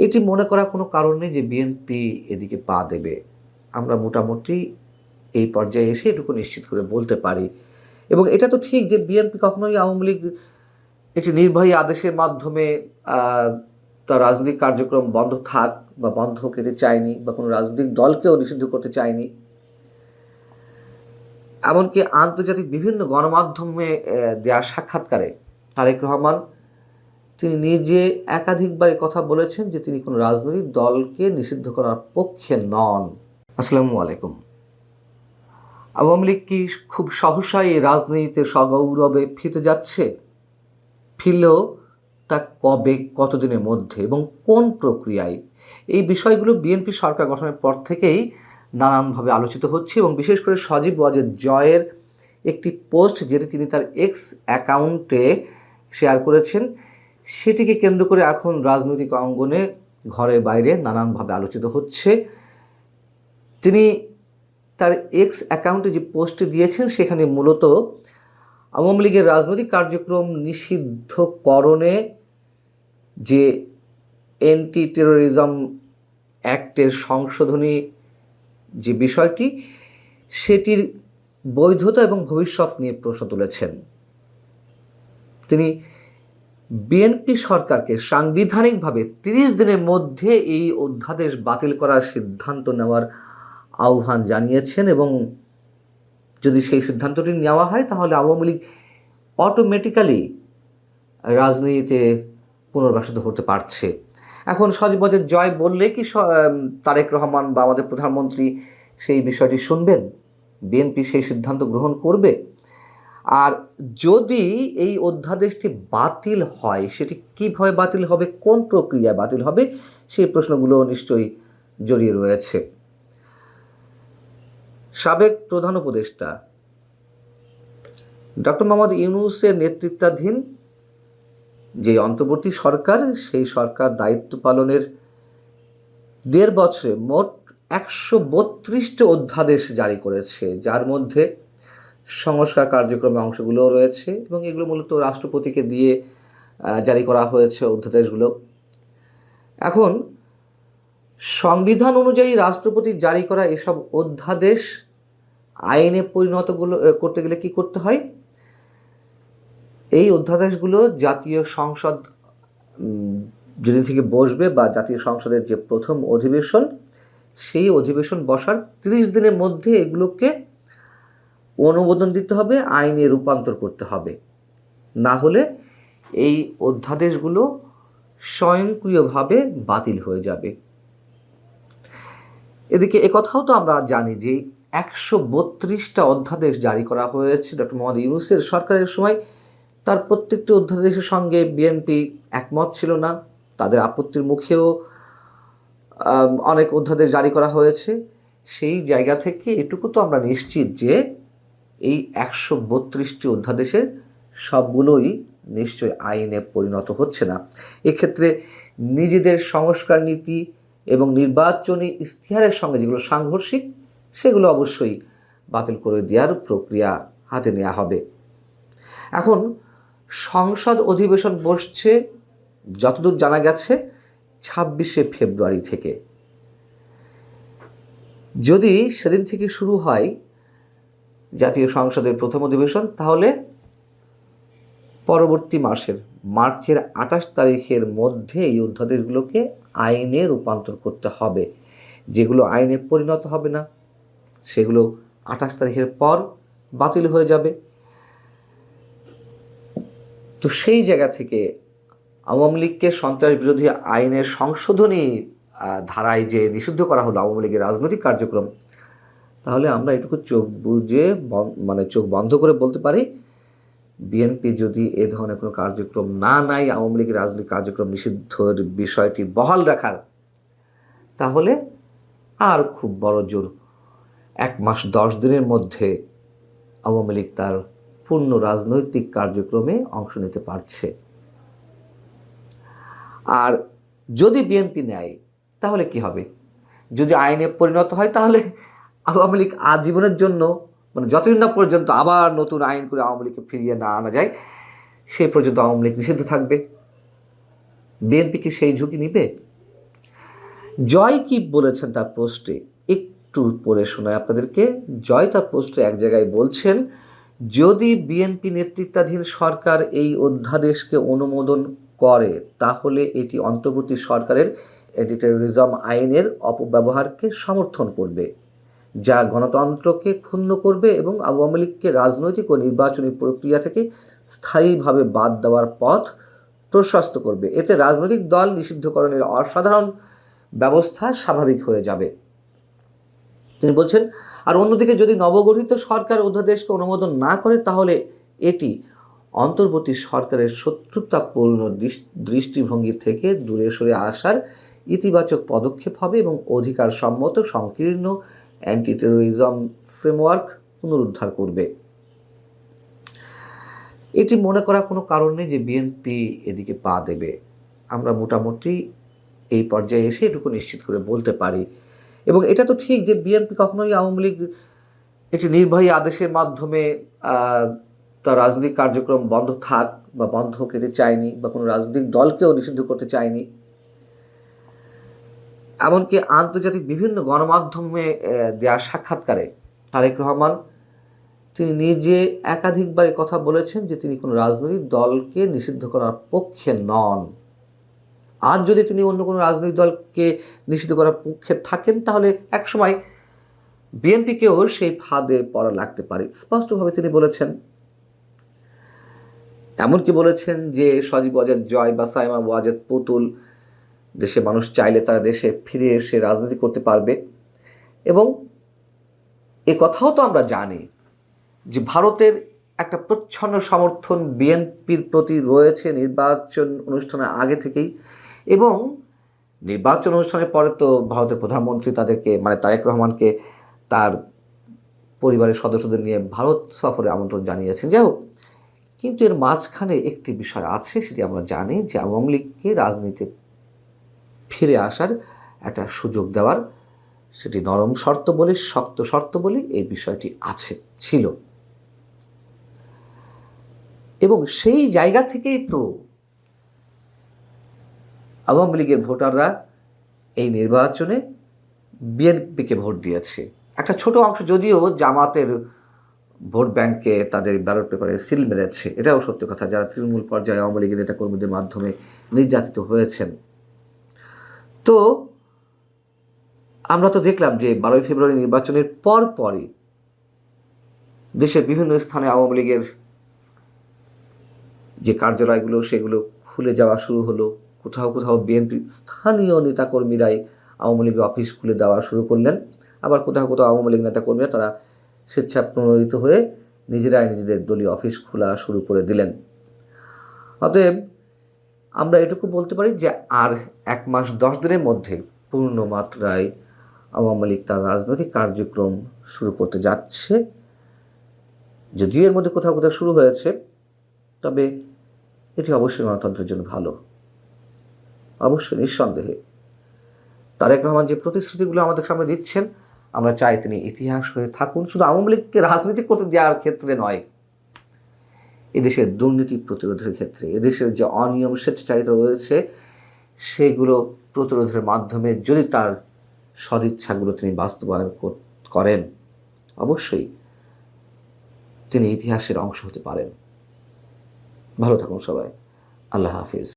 এটি মনে করার কোনো কারণ নেই যে বিএনপি এদিকে পা দেবে। আমরা মোটামুটি এই পর্যায়ে এসে এটুকু নিশ্চিত করে বলতে পারি। এবং এটা তো ঠিক যে বিএনপি কখনোই আওয়ামী লীগ একটি নির্বাহী আদেশের মাধ্যমে তার রাজনৈতিক কার্যক্রম বন্ধ থাক বা বন্ধ করতে চায়নি, বা কোনো রাজনৈতিক দলকেও নিষিদ্ধ করতে চায়নি। এমনকি আন্তর্জাতিক বিভিন্ন গণমাধ্যমে দেওয়া সাক্ষাৎকারে তারেক রহমান তিনি নিজে একাধিকবার কথা বলেছেন যে তিনি কোনো রাজনৈতিক দলকে নিষিদ্ধ করার পক্ষে নন। আসসালামু আলাইকুম। আওয়ামী লীগ কি খুব সহসাই রাজনীতিতে সগৌরবে ফিরতে যাচ্ছে? ফিরলেও তা কবে, কতদিনের মধ্যে এবং কোন প্রক্রিয়ায়? এই বিষয়গুলো বিএনপি সরকার গঠনের পর থেকেই নানানভাবে আলোচিত হচ্ছে, এবং বিশেষ করে সজীব ওয়াজেদ জয়ের একটি পোস্ট যেটি তিনি তার এক্স অ্যাকাউন্টে শেয়ার করেছেন, সেটিকে কেন্দ্র করে এখন রাজনৈতিক অঙ্গনে ঘরে বাইরে নানানভাবে আলোচিত হচ্ছে। তিনি তার এক্স অ্যাকাউন্টে যে পোস্টটি দিয়েছেন সেখানে মূলত আওয়ামী লীগের রাজনৈতিক কার্যক্রম নিষিদ্ধকরণে যে অ্যান্টি টেরোরিজম অ্যাক্টের সংশোধনী যে বিষয়টি, সেটির বৈধতা এবং ভবিষ্যৎ নিয়ে প্রশ্ন তুলেছেন। তিনি বিএনপি সরকারকে সাংবিধানিকভাবে 30 দিনের মধ্যে এই অধ্যাদেশ বাতিল করার সিদ্ধান্ত নেওয়ার আহ্বান জানিয়েছেন, এবং যদি সেই সিদ্ধান্তটি নেওয়া হয় তাহলে আওয়ামী লীগ অটোমেটিক্যালি রাজনীতিতে পুনর্বাসিত হতে পারছে। এখন সজীব ওয়াজেদ জয় বললে কি তারেক রহমান বা আমাদের প্রধানমন্ত্রী সেই বিষয়টি শুনবেন? বিএনপি সেই সিদ্ধান্ত গ্রহণ করবে? আর যদি এই অধ্যাদেশটি বাতিল হয়, সেটি কীভাবে বাতিল হবে, কোন প্রক্রিয়ায় বাতিল হবে, সেই প্রশ্নগুলো নিশ্চয়ই জড়িয়ে রয়েছে। সাবেক প্রধান উপদেষ্টা ডক্টর মোহাম্মদ ইউনূসের নেতৃত্বাধীন যে অন্তর্বর্তী সরকার, সেই সরকার দায়িত্ব পালনের 1.5 বছরে মোট 132টি অধ্যাদেশ জারি করেছে, যার মধ্যে সংস্কার কার্যক্রমে অংশগুলো রয়েছে, এবং এগুলো মূলত রাষ্ট্রপতিকে দিয়ে জারি করা হয়েছে অধ্যাদেশগুলো। এখন সংবিধান অনুযায়ী রাষ্ট্রপতির জারি করা এসব অধ্যাদেশ আইনে পরিণতগুলো করতে গেলে কি করতে হয়? এই অধ্যাদেশগুলো জাতীয় সংসদ যেদিন থেকে বসবে, বা জাতীয় সংসদের যে প্রথম অধিবেশন, সেই অধিবেশন বসার 30 দিনের মধ্যে এগুলোকে অনুমোদন দিতে হবে, আইনে রূপান্তর করতে হবে। না হলে এই অধ্যাদেশগুলো স্বয়ংক্রিয়ভাবে বাতিল হয়ে যাবে। এদিকে একথাও তো আমরা জানি যে 132টা অধ্যাদেশ জারি করা হয়েছে ডক্টর মোহাম্মদ ইউনূসের সরকারের সময়। তার প্রত্যেকটি অধ্যাদেশের সঙ্গে বিএনপি একমত ছিল না, তাদের আপত্তির মুখেও অনেক অধ্যাদেশ জারি করা হয়েছে। সেই জায়গা থেকে এটুকু তো আমরা নিশ্চিত যে এই 132টি অধ্যাদেশের সবগুলোই নিশ্চয়ই আইনে পরিণত হচ্ছে না। এক্ষেত্রে নিজেদের সংস্কার নীতি এবং নির্বাচনী ইশতেহারের সঙ্গে যেগুলো সাংঘর্ষিক, সেগুলো অবশ্যই বাতিল করে দেওয়ার প্রক্রিয়া হাতে নেওয়া হবে। এখন সংসদ অধিবেশন বসছে যতদূর জানা গেছে 26শে ফেব্রুয়ারি থেকে। যদি সেদিন থেকে শুরু হয় জাতীয় সংসদের প্রথম অধিবেশন, তাহলে পরবর্তী মাসের মার্চের 28 তারিখের মধ্যে এই অধ্যাদেশগুলোকে আইনে রূপান্তর করতে হবে। যেগুলো আইনে পরিণত হবে না, সেগুলো 28 তারিখের পর বাতিল হয়ে যাবে। তো সেই জায়গা থেকে আওয়ামী লীগকে সন্ত্রাস বিরোধী আইনের সংশোধনী ধারায় যে নিষিদ্ধ করা হলো আওয়ামী লীগের রাজনৈতিক কার্যক্রম, তাহলে আমরা এটুকু চোখ বুঝে চোখ বন্ধ করে বলতে পারি, বিএনপি যদি এ ধরনের কোনো কার্যক্রম না নেয়, আওয়ামী লীগের রাজনৈতিক কার্যক্রম নিষিদ্ধের বিষয়টি বহাল রাখার, তাহলে আর খুব বড় জোর 1 মাস 10 দিনের মধ্যে আওয়ামী লীগ তার পূর্ণ রাজনৈতিক কার্যক্রমে অংশ নিতে পারছে। আর যদি বিএনপি নেয় তাহলে কি হবে? যদি আইনে পরিণত হয়, তাহলে আওয়ামী লীগ আজীবনের জন্য, যতদিন না পর্যন্ত আবার নতুন আইন করে আওয়ামী লীগকে ফিরিয়ে না আনা যায়, সেই পর্যন্ত আওয়ামী লীগ নিষিদ্ধ থাকবে। বিএনপি কি সেই ঝুঁকি নিবে? জয় কি বলেছেন তার পোস্টে একটু পড়ে শোনায় আপনাদেরকে। জয় তার পোস্টে এক জায়গায় বলছেন, যদি বিএনপি নেতৃত্বাধীন সরকার এই অধ্যাদেশকে অনুমোদন করে তাহলে এটি অন্তর্বর্তী সরকারের অ্যান্টি টেরোরিজম আইনের অপব্যবহারকে সমর্থন করবে, যা গণতন্ত্রকে ক্ষুণ্ণ করবে এবং আওয়ামী লীগকে রাজনৈতিক ও নির্বাচনী প্রক্রিয়া থেকে স্থায়ীভাবে বাদ দেওয়ার পথ প্রশস্ত করবে। এতে রাজনৈতিক দল নিষিদ্ধকরণের অসাধারণ ব্যবস্থা স্বাভাবিক হয়ে যাবে, তিনি বলছেন। আর অন্যদিকে যদি নবগঠিত সরকার অধ্যাদেশকে অনুমোদন না করে তাহলে এটি অন্তর্বর্তী সরকারের শত্রুতাপূর্ণ দৃষ্টিভঙ্গি থেকে দূরে সরে আসার ইতিবাচক পদক্ষেপ হবে এবং অধিকার সম্মত সংকীর্ণ অ্যান্টি টেরোরিজম ফ্রেমওয়ার্ক পুনরুদ্ধার করবে। এটি মনে করার কোনো কারণ নেই যে বিএনপি এদিকে পা দেবে। আমরা মোটামুটি এই পর্যায়ে এসে এটুকু নিশ্চিত করে বলতে পারি। এবং এটা তো ঠিক যে বিএনপি কখনোই আওয়ামী লীগ একটি নির্বাহী আদেশের মাধ্যমে তার রাজনৈতিক কার্যক্রম বন্ধ থাক বা বন্ধ করতে চায়নি, বা কোনো রাজনৈতিক দলকেও নিষিদ্ধ করতে চায়নি। এমনকি আন্তর্জাতিক বিভিন্ন গণমাধ্যমে দেওয়া সাক্ষাৎকারে তারেক রহমান তিনি নিজে একাধিকবার কথা বলেছেন যে তিনি কোনো রাজনৈতিক দলকে নিষিদ্ধ করার পক্ষে নন। আজ যদি তিনি অন্য কোনো রাজনৈতিক দলকে নিষিদ্ধ করার পক্ষে থাকেন তাহলে একসময় বিএনপিকেও সেই ফাঁদে পড়া লাগতে পারে, স্পষ্টভাবে তিনি বলেছেন। এমনকি বলেছেন যে সজীব ওয়াজেদ জয় বা সাইমা ওয়াজেদ পুতুল দেশে মানুষ চাইলে তারা দেশে ফিরে এসে রাজনীতি করতে পারবে। এবং এ কথাও তো আমরা জানি যে ভারতের একটা প্রচ্ছন্ন সমর্থন বিএনপির প্রতি রয়েছে নির্বাচন অনুষ্ঠানের আগে থেকেই, এবং নির্বাচন অনুষ্ঠানের পরে তো ভারতের প্রধানমন্ত্রী তাদেরকে মানে তারেক রহমানকে তার পরিবারের সদস্যদের নিয়ে ভারত সফরে আমন্ত্রণ জানিয়েছেন। যাই হোক, কিন্তু এর মাঝখানে একটি বিষয় আছে, সেটি আমরা জানি যে আওয়ামী লীগকে রাজনীতিতে ফিরে আসার একটা সুযোগ দেওয়ার, সেটি নরম শর্ত বলে শক্ত শর্ত বলে এই বিষয়টি ছিল। এবং সেই জায়গা থেকেই তো আওয়ামী লীগের ভোটাররা এই নির্বাচনে বিএনপিকে ভোট দিয়েছে। একটা ছোট অংশ যদিও জামাতের ভোট ব্যাংকে তাদের ব্যালট পেপারে সিল মেরেছে, এটাও সত্যি কথা, যারা তৃণমূল পর্যায়ে আওয়ামী লীগের নেতাকর্মীদের মাধ্যমে নির্যাতিত হয়েছেন। তো আমরা তো দেখলাম যে 12 ফেব্রুয়ারি নির্বাচনের পরই দেশের বিভিন্ন স্থানে আওয়ামী লীগের যে কার্যালয়গুলো সেগুলো খুলে যাওয়া শুরু হলো। কোথাও কোথাও বিএনপির স্থানীয় নেতাকর্মীরাই আওয়ামী লীগের অফিস খুলে দেওয়া শুরু করলেন। আবার কোথাও কোথাও আওয়ামী লীগ নেতাকর্মীরা তারা স্বেচ্ছাপ্রণোদিত হয়ে নিজেরাই নিজেদের দলীয় অফিস খোলা শুরু করে দিলেন। অতএব আমরা এটুকু বলতে পারি যে আর 1 মাস 10 দিনের মধ্যে পূর্ণ মাত্রায় আওয়ামী লীগ তার রাজনৈতিক কার্যক্রম শুরু করতে যাচ্ছে। যদিও এর মধ্যে কোথাও কোথাও শুরু হয়েছে, তবে এটি অবশ্যই গণতন্ত্রের জন্য ভালো, অবশ্যই নিঃসন্দেহে। তারেক রহমান যে প্রতিশ্রুতিগুলো আমাদের সামনে দিচ্ছেন, আমরা চাই তিনি ইতিহাস হয়ে থাকুন, শুধু আওয়ামী লীগকে রাজনীতি করতে দেওয়ার ক্ষেত্রে নয়, এদেশের দুর্নীতি প্রতিরোধের ক্ষেত্রে, এদেশের যে অনিয়ম স্বেচ্ছাচারিতা রয়েছে সেগুলো প্রতিরোধের মাধ্যমে যদি তার সদিচ্ছাগুলো তিনি বাস্তবায়ন করেন, অবশ্যই তিনি ইতিহাসের অংশ হতে পারেন। ভালো থাকুন সবাই। আল্লাহ হাফিজ।